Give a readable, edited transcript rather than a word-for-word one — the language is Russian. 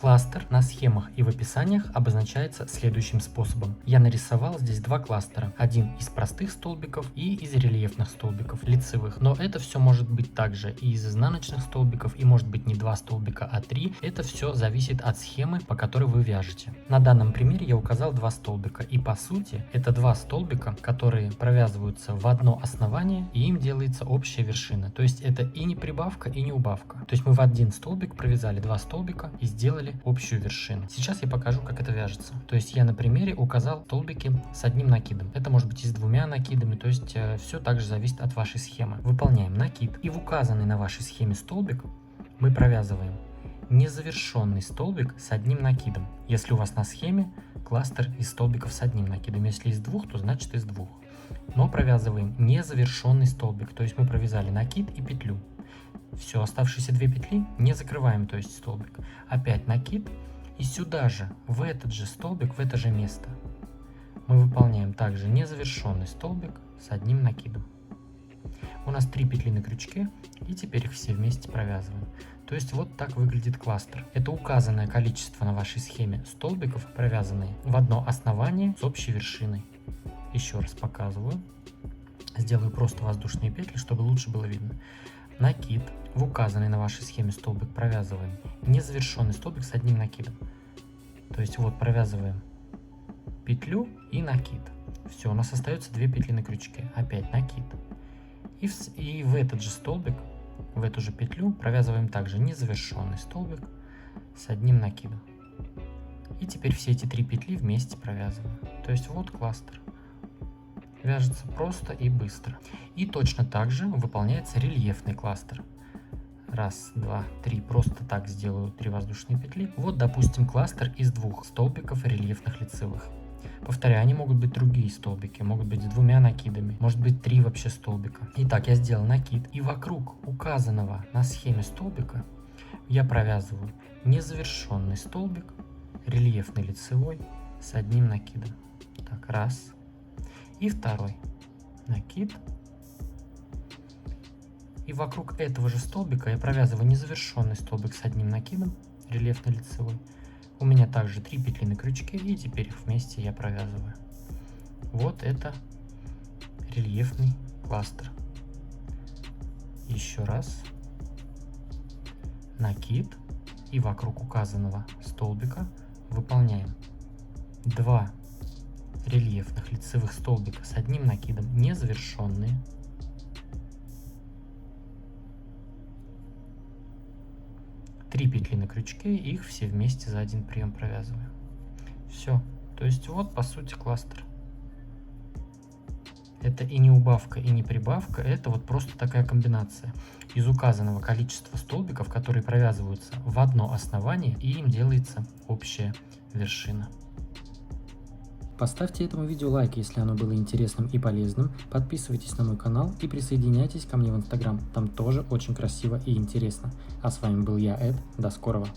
Кластер на схемах и в описаниях обозначается следующим способом. Я нарисовал здесь два кластера. Один из простых столбиков и из рельефных столбиков, лицевых. Но это все может быть также и из изнаночных столбиков, и может быть не два столбика, а три. Это все зависит от схемы, по которой вы вяжете. На данном примере я указал два столбика. И по сути это два столбика, которые провязываются в одно основание, и им делается общая вершина. То есть это и не прибавка, и не убавка. То есть мы в один столбик провязали два столбика и сделали общую вершину. Сейчас я покажу, как это вяжется. То есть я на примере указал столбики с одним накидом. Это может быть и с двумя накидами, то есть все также зависит от вашей схемы. Выполняем накид, и в указанный на вашей схеме столбик мы провязываем незавершенный столбик с одним накидом. Если у вас на схеме кластер из столбиков с одним накидом, если из двух, то значит из двух. Но провязываем незавершенный столбик, то есть мы провязали накид и петлю. Все, оставшиеся две петли не закрываем, то есть столбик. Опять накид, и сюда же, в этот же столбик, в это же место мы выполняем также незавершенный столбик с одним накидом. У нас 3 петли на крючке, и теперь их все вместе провязываем. То есть вот так выглядит кластер. Это указанное количество на вашей схеме столбиков, провязанные в одно основание с общей вершиной. Еще раз показываю. Сделаю просто воздушные петли, чтобы лучше было видно. Накид, в указанный на вашей схеме столбик провязываем незавершенный столбик с одним накидом. То есть вот провязываем петлю и накид. Все, у нас остается 2 петли на крючке. Опять накид. И в этот же столбик, в эту же петлю провязываем также незавершенный столбик с одним накидом. И теперь все эти 3 петли вместе провязываем. То есть вот кластер. Вяжется просто и быстро. И точно так же выполняется рельефный кластер. Раз, два, три. Просто так сделаю 3 воздушные петли. Вот, допустим, кластер из 2 столбиков рельефных лицевых. Повторяю, они могут быть другие столбики, могут быть с 2 накидами, может быть 3 вообще столбика. Итак, я сделал накид, и вокруг указанного на схеме столбика я провязываю незавершенный столбик, рельефный лицевой, с одним накидом. Так, раз. И второй накид. И вокруг этого же столбика я провязываю незавершенный столбик с одним накидом, рельефный лицевой. У меня также 3 петли на крючке, и теперь их вместе я провязываю. Вот это рельефный кластер. Еще раз. Накид. И вокруг указанного столбика выполняем 2 рельефных лицевых столбика с одним накидом, незавершенные. Три петли на крючке, и их все вместе за один прием провязываем. Все. То есть вот по сути кластер. Это и не убавка, и не прибавка, это вот просто такая комбинация из указанного количества столбиков, которые провязываются в одно основание, и им делается общая вершина. Поставьте этому видео лайк, если оно было интересным и полезным, подписывайтесь на мой канал и присоединяйтесь ко мне в Instagram, там тоже очень красиво и интересно. А с вами был я, Эд, до скорого!